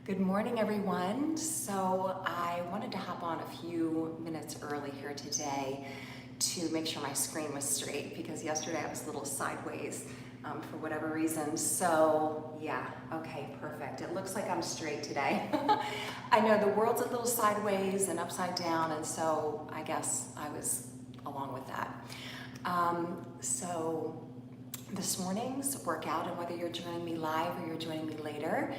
Good morning, everyone. So I wanted to hop on a few minutes early here today to make sure my screen was straight because yesterday I was a little sideways for whatever reason. So yeah, okay, perfect. It looks like I'm straight today. I know the world's a little sideways and upside down, and so I guess I was along with that. So this morning's workout, and whether you're joining me live or you're joining me later,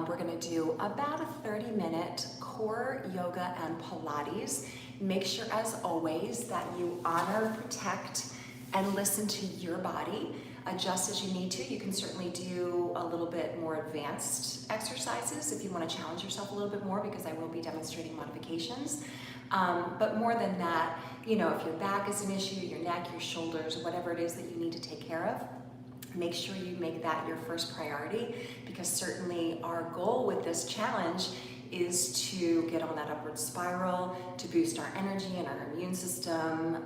we're going to do about a 30-minute core yoga and Pilates. Make sure, as always, that you honor, protect, and listen to your body. Adjust as you need to. You can certainly do a little bit more advanced exercises if you want to challenge yourself a little bit more, because I will be demonstrating modifications. But more than that, you know, if your back is an issue, your neck, your shoulders, whatever it is that you need to take care of, make sure you make that your first priority, because certainly our goal with this challenge is to get on that upward spiral, to boost our energy and our immune system,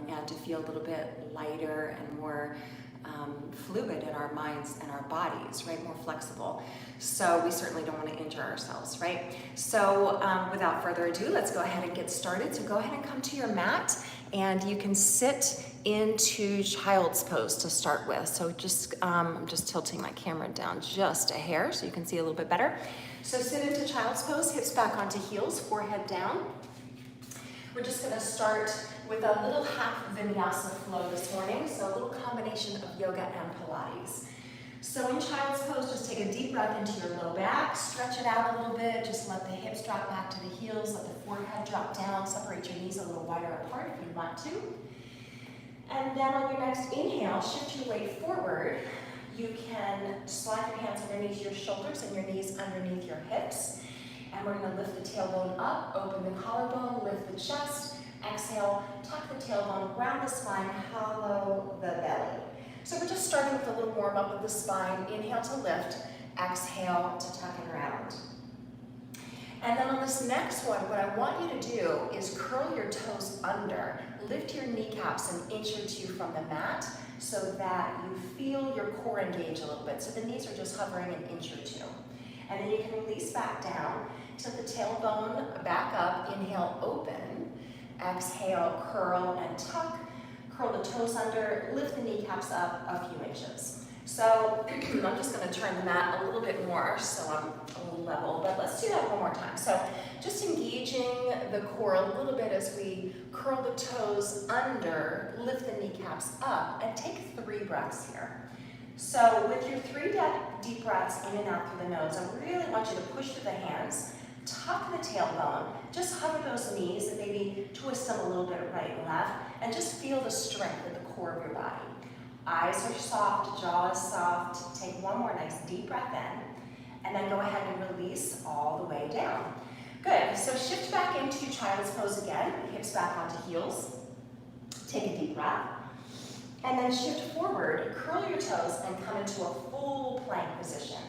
and to feel a little bit lighter and more fluid in our minds and our bodies, right? More flexible. So we certainly don't want to injure ourselves, right? So without further ado, let's go ahead and get started. So go ahead and come to your mat, and you can sit into child's pose to start with. So I'm just tilting my camera down just a hair so you can see a little bit better. So sit into child's pose, hips back onto heels, forehead down. We're just going to start with a little half vinyasa flow this morning, so a little combination of yoga and Pilates. So in child's pose, just take a deep breath into your low back, stretch it out a little bit, just let the hips drop back to the heels, let the forehead drop down, separate your knees a little wider apart if you want to. And then on your next inhale, shift your weight forward. You can slide your hands underneath your shoulders and your knees underneath your hips. And we're going to lift the tailbone up, open the collarbone, lift the chest. Exhale, tuck the tailbone, round the spine, hollow the belly. So we're just starting with a little warm up of the spine. Inhale to lift, exhale to tuck and round. And then on this next one, what I want you to do is curl your toes under, lift your kneecaps an inch or two from the mat so that you feel your core engage a little bit. So the knees are just hovering an inch or two. And then you can release back down, tilt the tailbone back up, inhale, open. Exhale, curl and tuck, curl the toes under, lift the kneecaps up a few inches. So I'm just going to turn the mat a little bit more so I'm a little level, but let's do that one more time. So just engaging the core a little bit as we curl the toes under, lift the kneecaps up, and take 3 breaths here. So with your 3 deep breaths in and out through the nose, I really want you to push through the hands, tuck the tailbone, just hover those knees and maybe twist them a little bit right and left, and just feel the strength at the core of your body. Eyes are soft, jaw is soft. Take one more nice deep breath in, and then go ahead and release all the way down. Good, so shift back into child's pose again, hips back onto heels. Take a deep breath, and then shift forward, curl your toes, and come into a full plank position.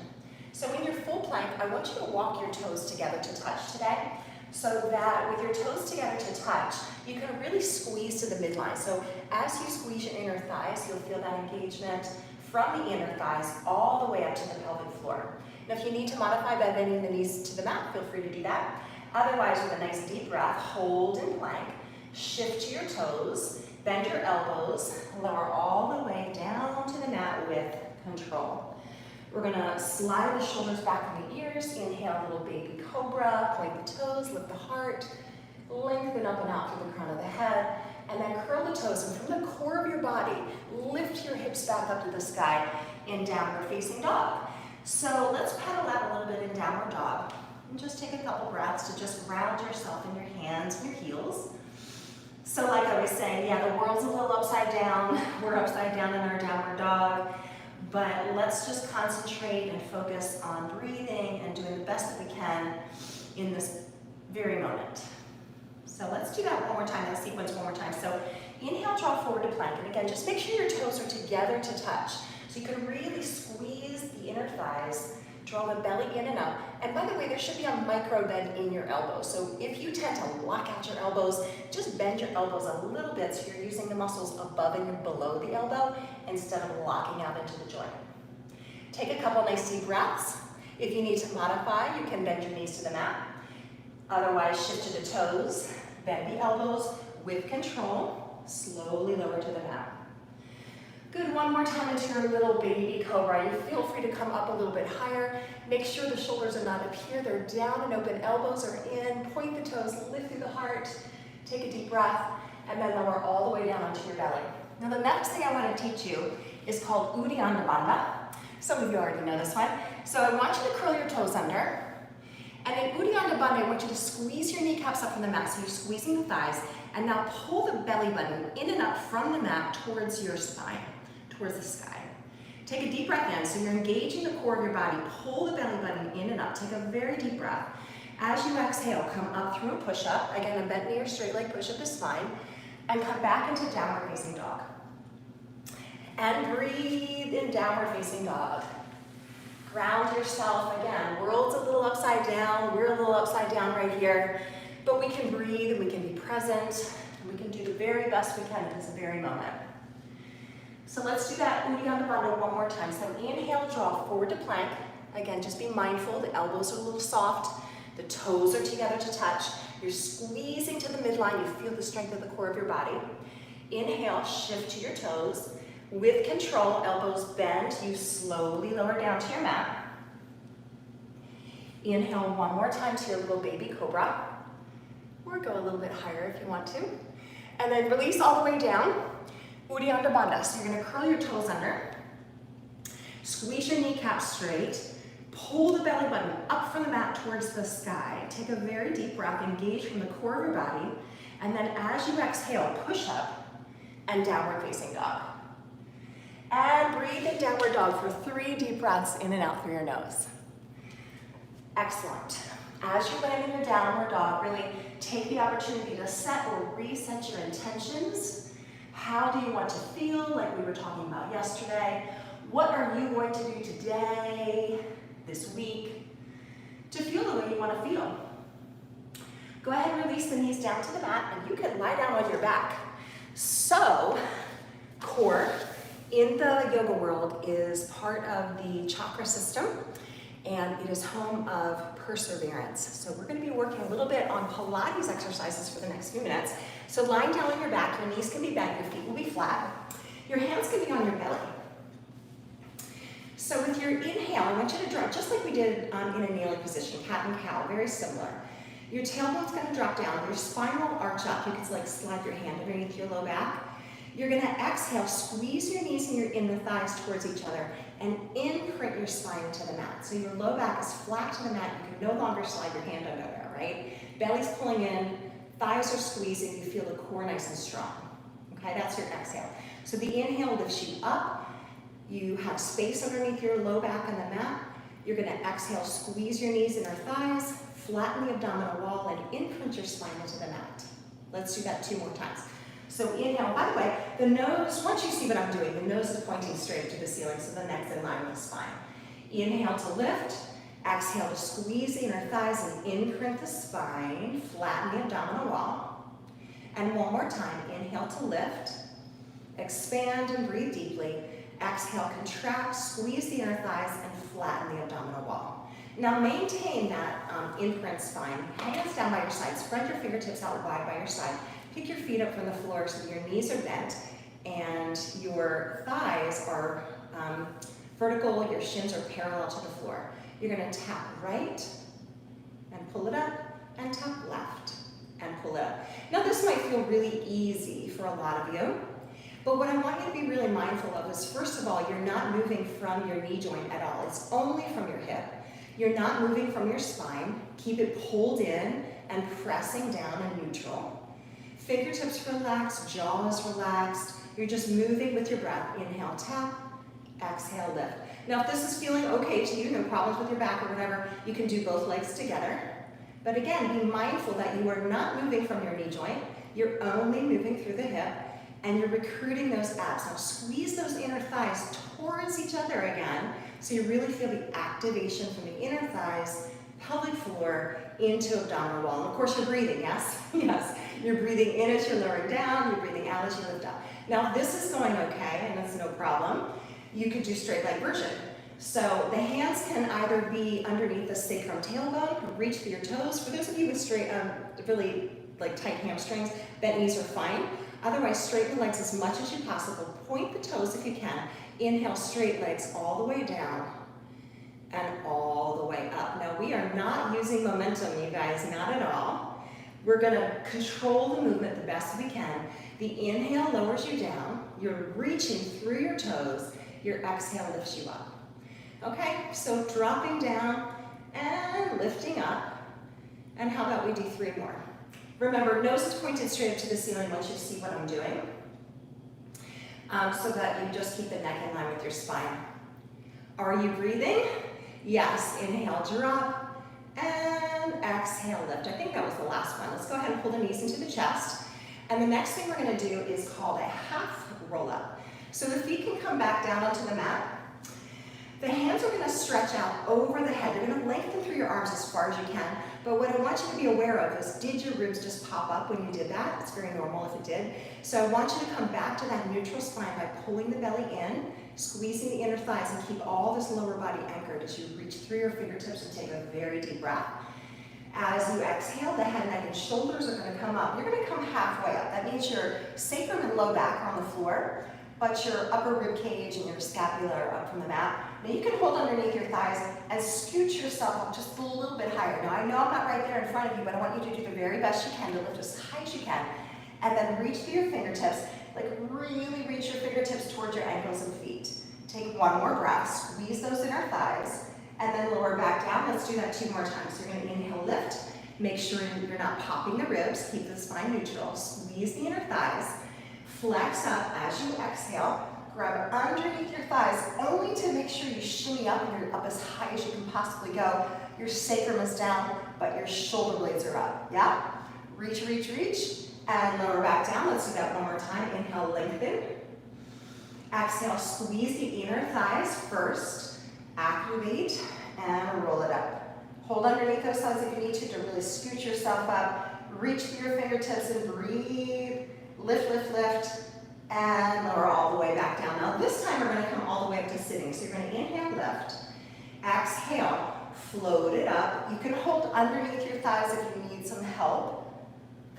So in your full plank, I want you to walk your toes together to touch today, so that with your toes together to touch, you can really squeeze to the midline. So as you squeeze your inner thighs, you'll feel that engagement from the inner thighs all the way up to the pelvic floor. Now if you need to modify by bending the knees to the mat, feel free to do that. Otherwise, with a nice deep breath, hold in plank, shift to your toes, bend your elbows, lower all the way down to the mat with control. We're going to slide the shoulders back from the ears. Inhale, little baby cobra. Point the toes, lift the heart. Lengthen up and out through the crown of the head. And then curl the toes. And from the core of your body, lift your hips back up to the sky in downward facing dog. So let's pedal out a little bit in downward dog. And just take a couple breaths to just ground yourself in your hands and your heels. So like I was saying, yeah, the world's a little upside down. We're upside down in our downward dog. But let's just concentrate and focus on breathing and doing the best that we can in this very moment. So let's do that one more time, that sequence one more time. So inhale, draw forward to plank. And again, just make sure your toes are together to touch. So you can really squeeze the inner thighs, draw the belly in and up. And by the way, there should be a micro bend in your elbows. So if you tend to lock out your elbows, just bend your elbows a little bit so you're using the muscles above and below the elbow instead of locking out into the joint. Take a couple nice deep breaths. If you need to modify, you can bend your knees to the mat. Otherwise, shift to the toes, bend the elbows with control, slowly lower to the mat. Good, one more time into your little baby cobra. You feel free to come up a little bit higher. Make sure the shoulders are not up here, they're down and open, elbows are in, point the toes, lift through the heart, take a deep breath, and then lower all the way down onto your belly. Now the next thing I want to teach you is called Uddiyana Bandha. Some of you already know this one. So I want you to curl your toes under. And in Uddiyana Bandha, I want you to squeeze your kneecaps up from the mat. So you're squeezing the thighs. And now pull the belly button in and up from the mat towards your spine, towards the sky. Take a deep breath in. So you're engaging the core of your body. Pull the belly button in and up. Take a very deep breath. As you exhale, come up through a push-up. Again, a bent knee or straight leg push-up is fine. And come back into downward facing dog. And breathe in downward facing dog. Ground yourself again. World's a little upside down. We're a little upside down right here. But we can breathe and we can be present. And we can do the very best we can in this very moment. So let's do that Uddiyana Bandha one more time. So inhale, draw forward to plank. Again, just be mindful. The elbows are a little soft. The toes are together to touch. You're squeezing to the midline. You feel the strength of the core of your body. Inhale, shift to your toes. With control, elbows bend. You slowly lower down to your mat. Inhale one more time to your little baby cobra. Or go a little bit higher if you want to. And then release all the way down. Uddiyana Bandha. So you're going to curl your toes under. Squeeze your kneecaps straight. Pull the belly button up from the mat towards the sky. Take a very deep breath. Engage from the core of your body. And then as you exhale, push up and downward facing dog. And breathe in downward dog for 3 deep breaths in and out through your nose. Excellent. As you land in your downward dog, really take the opportunity to set or reset your intentions. How do you want to feel, like we were talking about yesterday? What are you going to do today, this week, to feel the way you want to feel? Go ahead and release the knees down to the mat, and you can lie down on your back. So, core in the yoga world is part of the chakra system, and it is home of perseverance. So we're going to be working a little bit on Pilates exercises for the next few minutes. So lying down on your back, your knees can be bent, your feet will be flat. Your hands can be on your belly. So with your inhale, I want you to drop, just like we did in a kneeling position, cat and cow, very similar. Your tailbone's going to drop down, your spine will arch up. You can like slide your hand underneath your low back. You're going to exhale, squeeze your knees and your inner thighs towards each other, and imprint your spine into the mat. So your low back is flat to the mat. You can no longer slide your hand under there, right? Belly's pulling in, thighs are squeezing. You feel the core nice and strong. Okay, that's your exhale. So the inhale lifts you up. You have space underneath your low back on the mat. You're going to exhale, squeeze your knees, inner thighs, flatten the abdominal wall, and imprint your spine into the mat. Let's do that 2 more times. So inhale, by the way, the nose, once you see what I'm doing, the nose is pointing straight to the ceiling, so the neck's in line with the spine. Inhale to lift, exhale to squeeze the inner thighs and imprint the spine, flatten the abdominal wall. And one more time, inhale to lift, expand and breathe deeply. Exhale, contract, squeeze the inner thighs, and flatten the abdominal wall. Now maintain that imprint spine. Hands down by your side. Spread your fingertips out wide by your side. Pick your feet up from the floor so that your knees are bent and your thighs are vertical, your shins are parallel to the floor. You're going to tap right and pull it up, and tap left and pull it up. Now this might feel really easy for a lot of you. But what I want you to be really mindful of is, first of all, you're not moving from your knee joint at all. It's only from your hip. You're not moving from your spine. Keep it pulled in and pressing down in neutral. Fingertips relaxed, jaw is relaxed. You're just moving with your breath. Inhale, tap, exhale, lift. Now, if this is feeling okay to you, no problems with your back or whatever, you can do both legs together. But again, be mindful that you are not moving from your knee joint. You're only moving through the hip. And you're recruiting those abs. Now squeeze those inner thighs towards each other again, so you really feel the activation from the inner thighs, pelvic floor, into abdominal wall. And of course you're breathing, yes? Yes. You're breathing in as you're lowering down, you're breathing out as you lift up. Now if this is going okay, and it's no problem, you could do straight leg version. So the hands can either be underneath the sacrum tailbone, reach for your toes. For those of you with straight, really like tight hamstrings, bent knees are fine. Otherwise, straighten the legs as much as you possibly. Point the toes if you can. Inhale, straight legs all the way down and all the way up. Now we are not using momentum, you guys, not at all. We're gonna control the movement the best we can. The inhale lowers you down. You're reaching through your toes. Your exhale lifts you up. Okay, so dropping down and lifting up. And how about we do 3 more? Remember, nose is pointed straight up to the ceiling once you see what I'm doing. So that you just keep the neck in line with your spine. Are you breathing? Yes, inhale, drop, and exhale, lift. I think that was the last one. Let's go ahead and pull the knees into the chest. And the next thing we're gonna do is called a half roll up. So the feet can come back down onto the mat. The hands are gonna stretch out over the head. They're gonna lengthen through your arms as far as you can. But what I want you to be aware of is, did your ribs just pop up when you did that? It's very normal if it did. So I want you to come back to that neutral spine by pulling the belly in, squeezing the inner thighs, and keep all this lower body anchored as you reach through your fingertips and take a very deep breath. As you exhale, the head, neck, and shoulders are gonna come up. You're gonna come halfway up. That means your sacrum and low back are on the floor, but your upper rib cage and your scapula are up from the mat. Now you can hold underneath your thighs and scoot yourself up just a little bit higher. Now I know I'm not right there in front of you, but I want you to do the very best you can to lift as high as you can. And then reach through your fingertips, like really reach your fingertips towards your ankles and feet. Take 1 more breath, squeeze those inner thighs, and then lower back down. Let's do that 2 more times. So you're gonna inhale, lift. Make sure you're not popping the ribs, keep the spine neutral. Squeeze the inner thighs. Flex up as you exhale. Grab underneath your thighs, only to make sure you shimmy up and you're up as high as you can possibly go. Your sacrum is down, but your shoulder blades are up. Yeah? Reach, reach, reach, and lower back down. Let's do that 1 more time. Inhale, lengthen. Exhale, squeeze the inner thighs first. Activate and roll it up. Hold underneath those thighs if you need to really scoot yourself up. Reach through your fingertips and breathe. Lift, lift, lift, and lower all the way back down. Now this time we're gonna come all the way up to sitting. So you're gonna inhale, lift. Exhale, float it up. You can hold underneath your thighs if you need some help.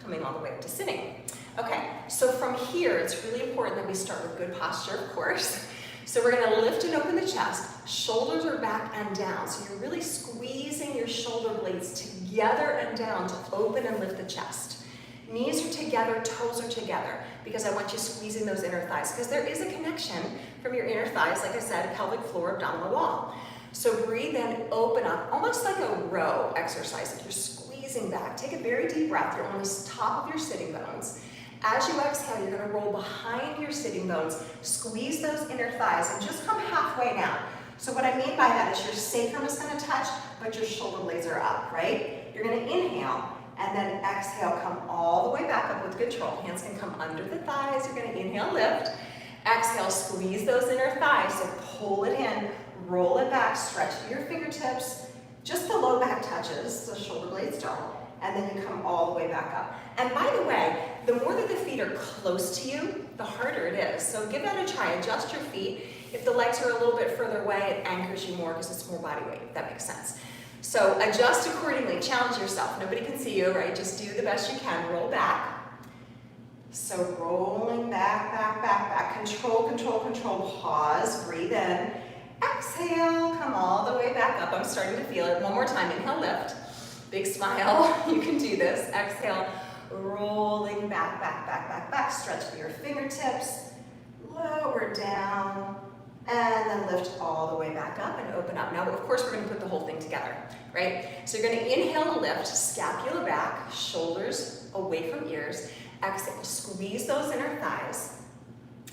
Coming all the way up to sitting. Okay, so from here, it's really important that we start with good posture, of course. So we're gonna lift and open the chest. Shoulders are back and down. So you're really squeezing your shoulder blades together and down to open and lift the chest. Knees are together, toes are together, because I want you squeezing those inner thighs, because there is a connection from your inner thighs, like I said, pelvic floor, abdominal wall. So breathe in, open up, almost like a row exercise. If you're squeezing back, take a very deep breath. You're on the top of your sitting bones. As you exhale, you're gonna roll behind your sitting bones, squeeze those inner thighs, and just come halfway down. So what I mean by that is your sacrum is gonna touch, but your shoulder blades are up, right? You're gonna inhale, and then exhale, come all the way back up with control. Hands can come under the thighs. You're gonna inhale, lift. Exhale, squeeze those inner thighs. So pull it in, roll it back, stretch your fingertips. Just the low back touches, the shoulder blades don't. And then you come all the way back up. And by the way, the more that the feet are close to you, the harder it is. So give that a try, adjust your feet. If the legs are a little bit further away, it anchors you more because it's more body weight, if that makes sense. So adjust accordingly, challenge yourself. Nobody can see you, right? Just do the best you can, roll back. So rolling back, back, back, back. Control, control, control, pause, breathe in. Exhale, come all the way back up. I'm starting to feel it. 1 more time, inhale, lift. Big smile, you can do this. Exhale, rolling back, back, back, back, back. Stretch for your fingertips, lower down, and then lift all the way back up and open up. Now, of course, we're gonna put the whole thing together, right? So you're gonna inhale to lift, scapula back, shoulders away from ears. Exhale, squeeze those inner thighs.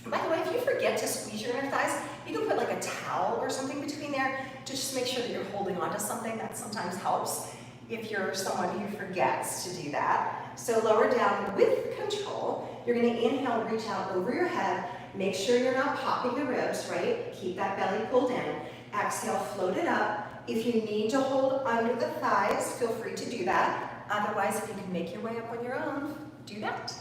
By the way, if you forget to squeeze your inner thighs, you can put like a towel or something between there to just make sure that you're holding on to something. That sometimes helps if you're someone who forgets to do that. So lower down with control. You're gonna inhale, reach out over your head. Make sure you're not popping the ribs, right? Keep that belly pulled in. Exhale, float it up. If you need to hold under the thighs, feel free to do that. Otherwise, if you can make your way up on your own, do that.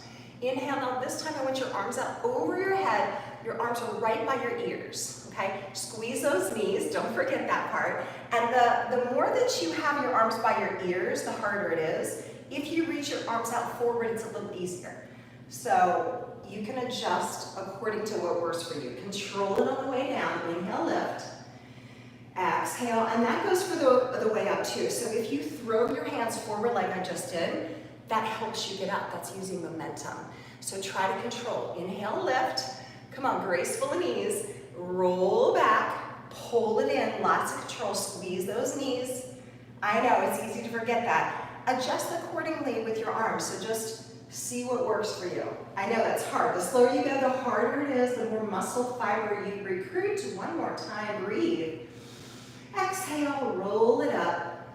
Inhale, now this time I want your arms out over your head, your arms are right by your ears, okay? Squeeze those knees, don't forget that part. And the more that you have your arms by your ears, the harder it is. If you reach your arms out forward, it's a little easier. So you can adjust according to what works for you. Control it on the way down. Inhale, lift. Exhale, and that goes for the way up too. So if you throw your hands forward like I just did, that helps you get up. That's using momentum. So try to control. Inhale, lift. Come on, graceful knees. Roll back, pull it in, lots of control. Squeeze those knees. I know, it's easy to forget that. Adjust accordingly with your arms, so just see what works for you. I know that's hard. The slower you go, the harder it is, the more muscle fiber you recruit. One more time, breathe. Exhale, roll it up.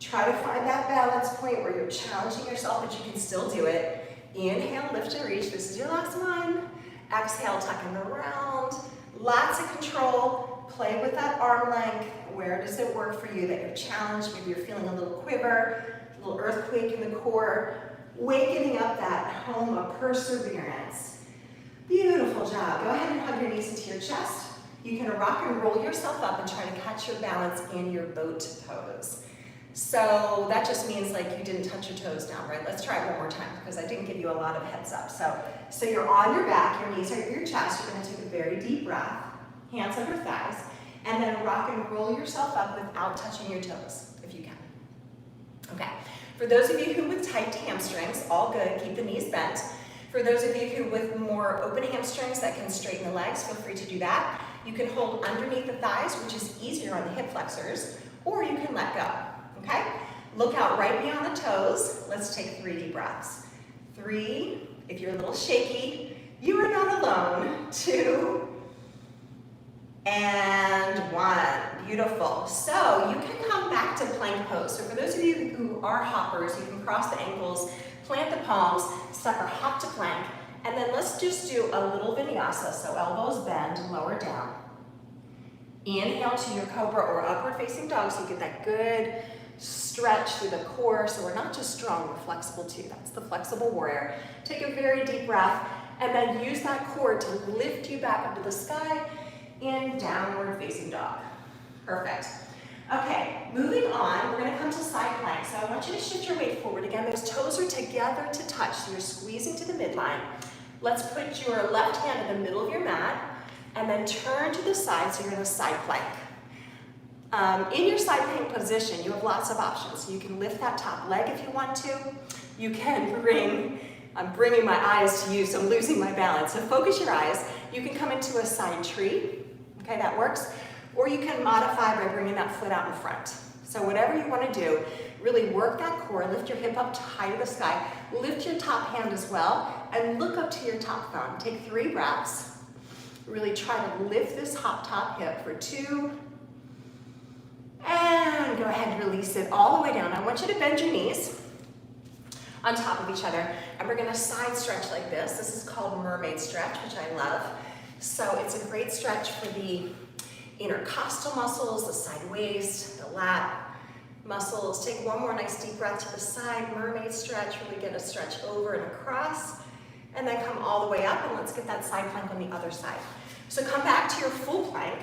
Try to find that balance point where you're challenging yourself, but you can still do it. Inhale, lift and reach. This is your last one. Exhale, tucking around. Lots of control. Play with that arm length. Where does it work for you that you're challenged? Maybe you're feeling a little quiver, a little earthquake in the core. Wakening up that home of perseverance. Beautiful job. Go ahead and hug your knees into your chest. You can rock and roll yourself up and try to catch your balance in your boat pose. So that just means like you didn't touch your toes down, right? Let's try it one more time because I didn't give you a lot of heads up. So you're on your back, your knees are at your chest. You're going to take a very deep breath, hands under thighs, and then rock and roll yourself up without touching your toes, if you can. Okay. For those of you who with tight hamstrings, all good, keep the knees bent. For those of you who with more open hamstrings that can straighten the legs, feel free to do that. You can hold underneath the thighs, which is easier on the hip flexors, or you can let go, okay? Look out right beyond the toes. Let's take 3 deep breaths. 3, if you're a little shaky, you are not alone. 2, and 1. Beautiful. So you can come back to plank pose. So for those of you who are hoppers, you can cross the ankles, plant the palms, step or hop to plank, and then let's just do a little vinyasa. So elbows bend, lower down. Inhale to your cobra or upward facing dog so you get that good stretch through the core. So we're not just strong, we're flexible too. That's the flexible warrior. Take a very deep breath and then use that core to lift you back up to the sky in downward facing dog. Perfect. Okay, moving on, we're gonna come to side plank. So I want you to shift your weight forward. Again, those toes are together to touch, so you're squeezing to the midline. Let's put your left hand in the middle of your mat and then turn to the side, so you're in a side plank. In your side plank position, you have lots of options. You can lift that top leg if you want to. You can I'm bringing my eyes to you, so I'm losing my balance. So focus your eyes. You can come into a side tree, okay, that works. Or you can modify by bringing that foot out in front. So whatever you want to do, really work that core, lift your hip up high to the sky, lift your top hand as well, and look up to your top thumb. Take 3 breaths. Really try to lift this top hip for 2. And go ahead and release it all the way down. I want you to bend your knees on top of each other, and we're gonna side stretch like this. This is called mermaid stretch, which I love. So it's a great stretch for the intercostal muscles, the side waist, the lat muscles. Take one more nice deep breath to the side, mermaid stretch. Really get a stretch over and across, and then come all the way up, and let's get that side plank on the other side. So come back to your full plank.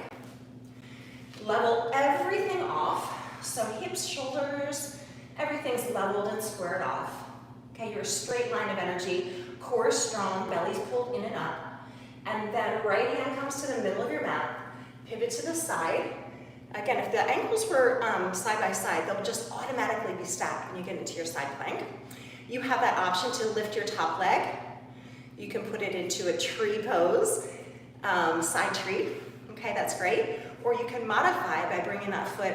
Level everything off. So hips, shoulders, everything's leveled and squared off. Okay, your straight line of energy, core is strong, belly's pulled in and up. And then right hand comes to the middle of your mat. Pivot to the side. Again, if the ankles were side by side, they'll just automatically be stacked when you get into your side plank. You have that option to lift your top leg. You can put it into a tree pose, side tree. Okay, that's great. Or you can modify by bringing that foot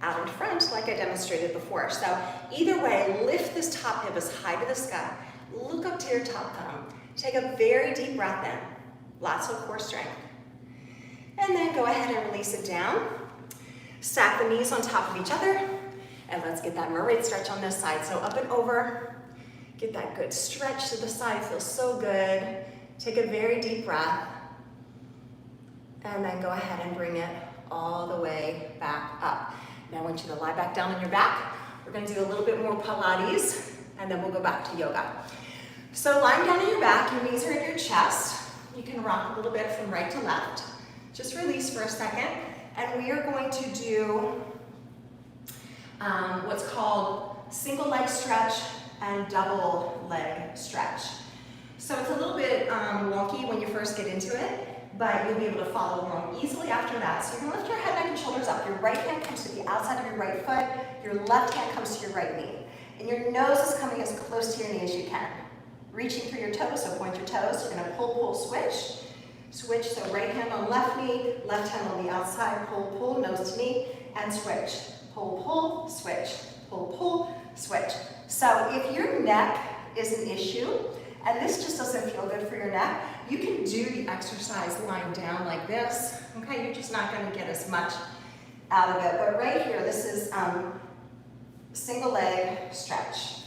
out in front like I demonstrated before. So either way, lift this top hip as high to the sky. Look up to your top thumb. Take a very deep breath in. Lots of core strength. And then go ahead and release it down. Stack the knees on top of each other. And let's get that mermaid stretch on this side. So up and over. Get that good stretch to the side. Feels so good. Take a very deep breath. And then go ahead and bring it all the way back up. Now I want you to lie back down on your back. We're going to do a little bit more Pilates, and then we'll go back to yoga. So lying down on your back, your knees are in your chest. You can rock a little bit from right to left. Just release for a second. And we are going to do what's called single leg stretch and double leg stretch. So it's a little bit wonky when you first get into it, but you'll be able to follow along easily after that. So you're gonna lift your head, neck, and shoulders up. Your right hand comes to the outside of your right foot. Your left hand comes to your right knee. And your nose is coming as close to your knee as you can. Reaching through your toes, so point your toes. You're gonna pull, pull, switch. Switch, so right hand on left knee, left hand on the outside, pull, pull, nose to knee, and switch. Pull, pull, switch. Pull, pull, switch. So if your neck is an issue, and this just doesn't feel good for your neck, you can do the exercise lying down like this, okay? You're just not gonna get as much out of it. But right here, this is single leg stretch.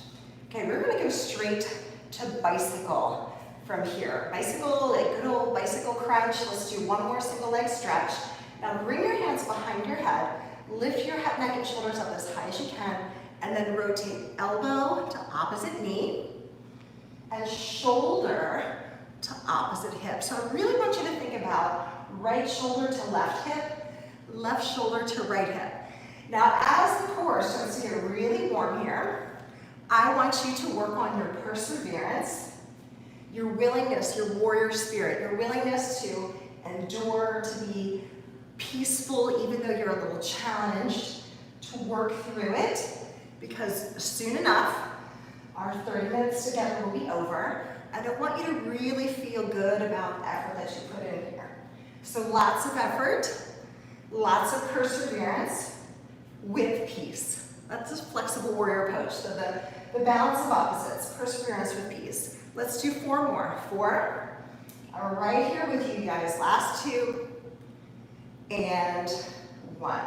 Okay, we're gonna go straight to bicycle from here. Bicycle, like good old bicycle crunch. Let's do one more single leg stretch. Now bring your hands behind your head, lift your head, neck, and shoulders up as high as you can, and then rotate elbow to opposite knee, and shoulder to opposite hip. So I really want you to think about right shoulder to left hip, left shoulder to right hip. Now as the core starts to get really warm here, I want you to work on your perseverance, your willingness, your warrior spirit, your willingness to endure, to be peaceful even though you're a little challenged, to work through it, because soon enough, our 30 minutes together will be over. I don't want you to really feel good about the effort that you put in here. So lots of effort, lots of perseverance with peace. That's a flexible warrior pose. So the balance of opposites, perseverance with peace. Let's do 4 more. 4. I'm right here with you guys. Last 2 and 1.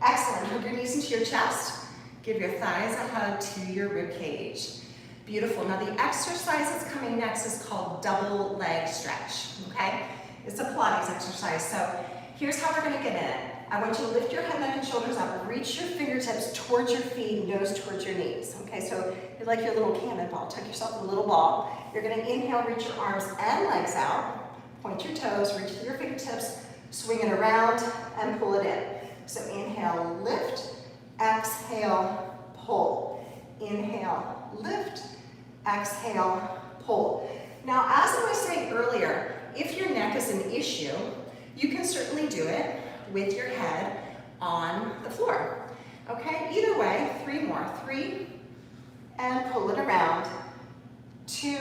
Excellent. Hug your knees into your chest. Give your thighs a hug to your rib cage. Beautiful. Now the exercise that's coming next is called double leg stretch, okay? It's a Pilates exercise. So here's how we're gonna get in it. I want you to lift your head, neck, and shoulders up. Reach your fingertips towards your feet, nose towards your knees. Okay, so you're like your little cannonball. Tuck yourself in a little ball. You're gonna inhale, reach your arms and legs out. Point your toes, reach through your fingertips, swing it around, and pull it in. So inhale, lift, exhale, pull. Inhale, lift, exhale, pull. Now, as I was saying earlier, if your neck is an issue, you can certainly do it with your head on the floor. Okay, either way, 3 more. 3, and pull it around. 2,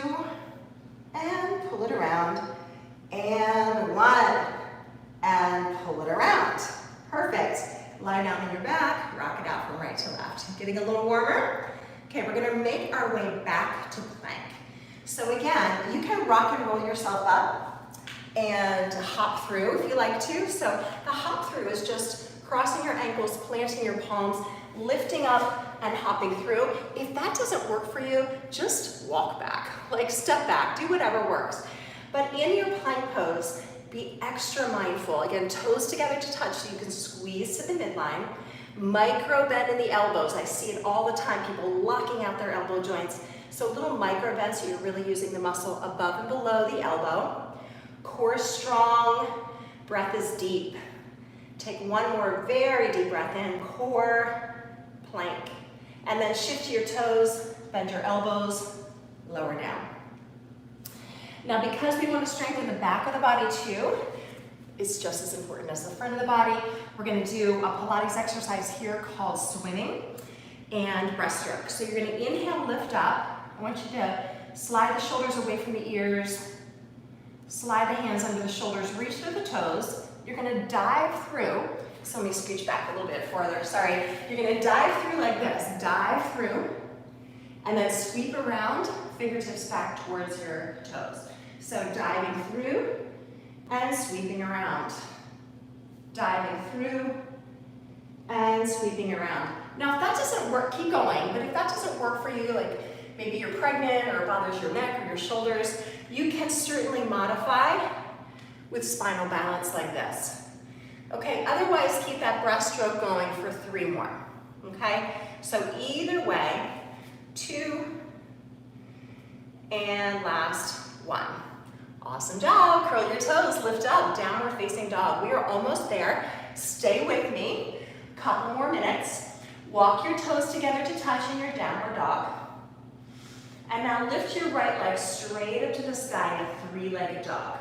and pull it around. And 1, and pull it around. Perfect. Lie down on your back, rock it out from right to left. Getting a little warmer. Okay, we're gonna make our way back to plank. So again, you can rock and roll yourself up and hop through if you like to. So the hop through is just crossing your ankles, planting your palms, lifting up and hopping through. If that doesn't work for you, just walk back, like step back, do whatever works. But in your plank pose, be extra mindful. Again, toes together to touch so you can squeeze to the midline. Micro bend in the elbows. I see it all the time, people locking out their elbow joints. So a little micro bend so you're really using the muscle above and below the elbow. Core strong, breath is deep. Take 1 more very deep breath in, core, plank. And then shift to your toes, bend your elbows, lower down. Now because we want to strengthen the back of the body too, it's just as important as the front of the body. We're going to do a Pilates exercise here called swimming and breaststroke. So you're going to inhale, lift up. I want you to slide the shoulders away from the ears, slide the hands under the shoulders, reach through the toes. You're going to dive through. So let me scooch back a little bit farther, sorry. You're going to dive through like this, dive through, and then sweep around, fingertips back towards your toes. So diving through and sweeping around. Diving through and sweeping around. Now if that doesn't work, keep going, but if that doesn't work for you, like maybe you're pregnant or it bothers your neck or your shoulders, you can certainly modify with spinal balance like this. Okay, otherwise keep that breaststroke going for 3 more, okay? So either way, 2, and last 1. Awesome job. Curl your toes, lift up, downward facing dog. We are almost there. Stay with me. Couple more minutes. Walk your toes together to touch in your downward dog. And now lift your right leg straight up to the sky in a three-legged dog.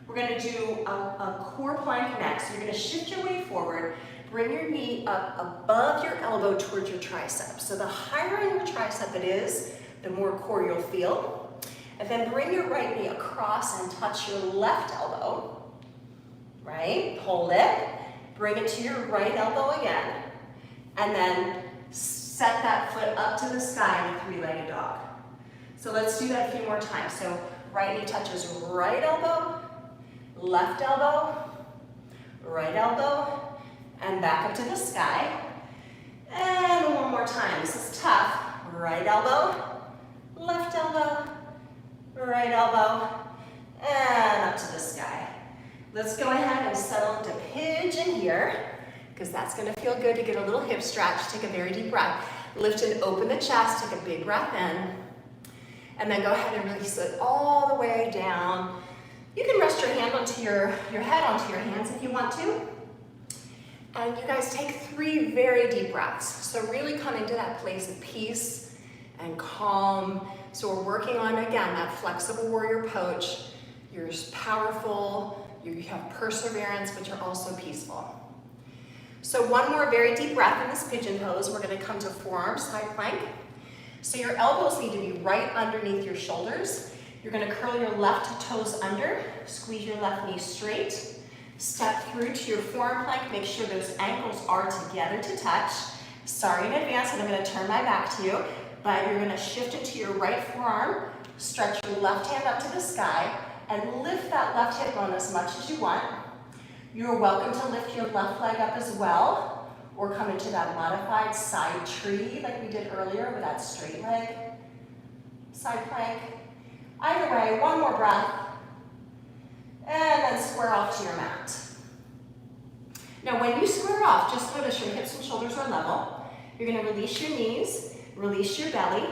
We're going to do a core plank next. You're going to shift your weight forward. Bring your knee up above your elbow towards your tricep. So the higher on your tricep it is, the more core you'll feel. And then bring your right knee across and touch your left elbow. Right? Hold it. Bring it to your right elbow again. And then set that foot up to the sky in a three-legged dog. So let's do that a few more times. So right knee touches right elbow, left elbow, right elbow, and back up to the sky. And one more time. This is tough. Right elbow, left elbow, right elbow, and up to the sky. Let's go ahead and settle into pigeon here, because that's going to feel good to get a little hip stretch. Take a very deep breath. Lift and open the chest. Take a big breath in. And then go ahead and release it all the way down. You can rest your hand onto your head onto your hands if you want to. And you guys take 3 very deep breaths. So really come into that place of peace and calm. So we're working on, again, that flexible warrior pose. You're powerful, you have perseverance, but you're also peaceful. So one more very deep breath in this pigeon pose. We're going to come to forearm side plank. So your elbows need to be right underneath your shoulders. You're going to curl your left toes under, squeeze your left knee straight, step through to your forearm plank. Make sure those ankles are together to touch. Sorry in advance, and I'm going to turn my back to you, but you're going to shift into your right forearm, stretch your left hand up to the sky, and lift that left hip bone as much as you want. You're welcome to lift your left leg up as well, or come into that modified side tree like we did earlier with that straight leg, side plank. Either way, one more breath, and then square off to your mat. Now when you square off, just notice your hips and shoulders are level. You're going to release your knees, release your belly,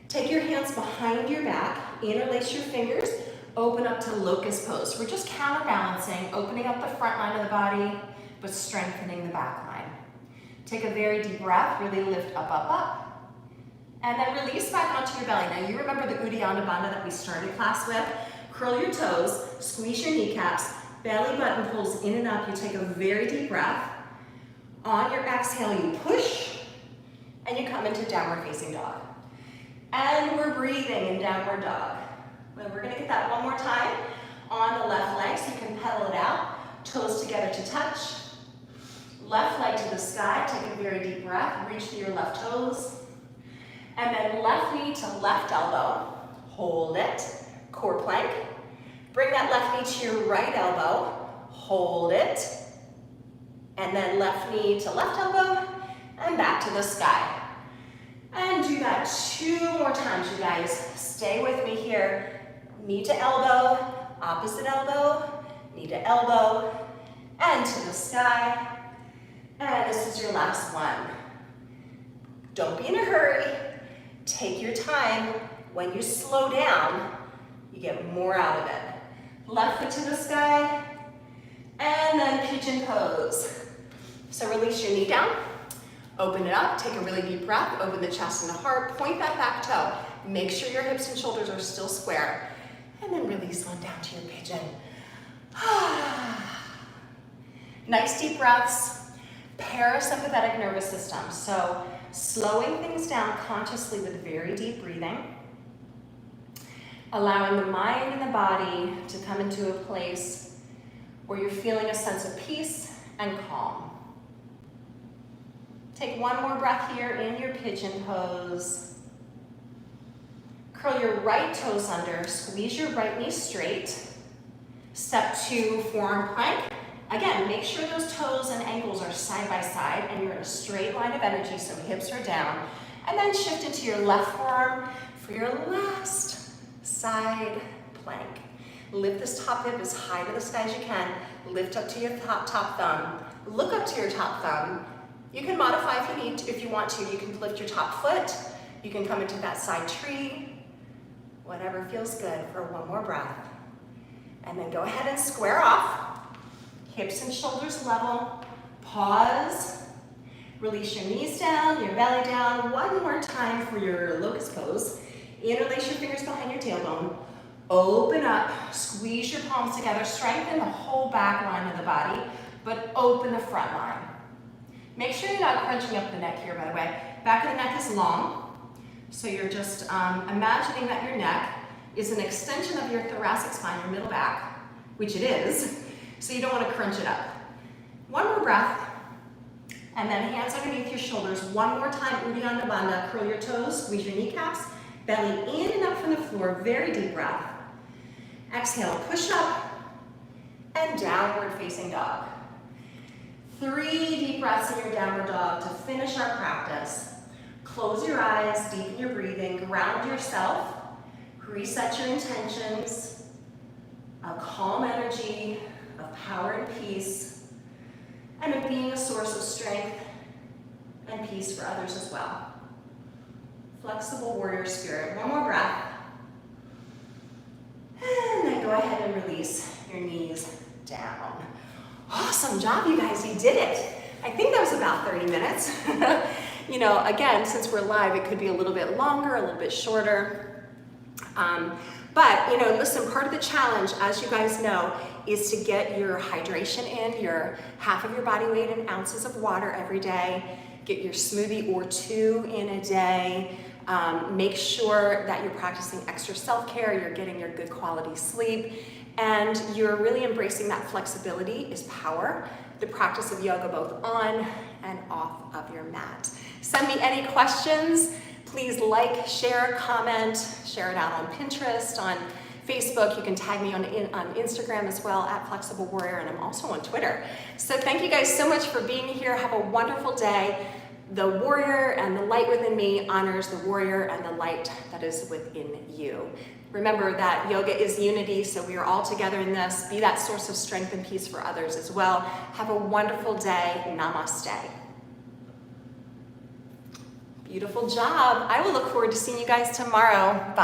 take your hands behind your back, interlace your fingers, open up to locust pose. We're just counterbalancing, opening up the front line of the body, but strengthening the back line. Take a very deep breath, really lift up, up, up. And then release back onto your belly. Now you remember the Uddiyana Bandha that we started class with? Curl your toes, squeeze your kneecaps, belly button pulls in and up. You take a very deep breath. On your exhale, you push, and you come into downward facing dog. And we're breathing in downward dog. And we're gonna get that one more time on the left leg, so you can pedal it out. Toes together to touch. Left leg to the sky, take a very deep breath, reach to your left toes. And then left knee to left elbow, hold it, core plank. Bring that left knee to your right elbow, hold it. And then left knee to left elbow, and back to the sky. And do that 2 more times, you guys. Stay with me here. Knee to elbow, opposite elbow, knee to elbow, and to the sky. And this is your last one. Don't be in a hurry. Take your time. When you slow down, you get more out of it. Left foot to the sky, and then pigeon pose. So release your knee down, open it up, take a really deep breath, open the chest and the heart, point that back toe. Make sure your hips and shoulders are still square, and then release on down to your pigeon. Nice deep breaths. Parasympathetic nervous system. So slowing things down consciously with very deep breathing. Allowing the mind and the body to come into a place where you're feeling a sense of peace and calm. Take one more breath here in your pigeon pose. Curl your right toes under, squeeze your right knee straight. Step 2, forearm plank. Again, make sure those toes and ankles are side by side and you're in a straight line of energy, so hips are down. And then shift into your left forearm for your last side plank. Lift this top hip as high to the sky as you can. Lift up to your top thumb. Look up to your top thumb. You can modify if you need to, if you want to. You can lift your top foot. You can come into that side tree. Whatever feels good for one more breath. And then go ahead and square off. Hips and shoulders level. Pause. Release your knees down, your belly down. One more time for your locust pose. Interlace your fingers behind your tailbone. Open up, squeeze your palms together, strengthen the whole back line of the body, but open the front line. Make sure you're not crunching up the neck here, by the way. Back of the neck is long, so you're just imagining that your neck is an extension of your thoracic spine, your middle back, which it is, so you don't want to crunch it up. One more breath, and then hands underneath your shoulders. One more time, Uddiyana Bandha. Curl your toes, squeeze your kneecaps, belly in and up from the floor, very deep breath. Exhale, push up, and downward facing dog. 3 deep breaths in your downward dog to finish our practice. Close your eyes, deepen your breathing, ground yourself, reset your intentions, a calm energy of power and peace, and of being a source of strength and peace for others as well. Flexible warrior spirit. One more breath. And then go ahead and release your knees down. Awesome job, you guys, you did it. I think that was about 30 minutes. You know, again, since we're live, it could be a little bit longer, a little bit shorter. But, you know, listen, part of the challenge, as you guys know, is to get your hydration in, your half of your body weight in ounces of water every day, get your smoothie or 2 in a day. Make sure that you're practicing extra self-care, you're getting your good quality sleep, and you're really embracing that flexibility is power, the practice of yoga both on and off of your mat. Send me any questions. Please like, share, comment, share it out on Pinterest, on Facebook. You can tag me on Instagram as well, @FlexibleWarrior, and I'm also on Twitter. So thank you guys so much for being here. Have a wonderful day. The warrior and the light within me honors the warrior and the light that is within you. Remember that yoga is unity, so we are all together in this. Be that source of strength and peace for others as well. Have a wonderful day. Namaste. Beautiful job. I will look forward to seeing you guys tomorrow. Bye.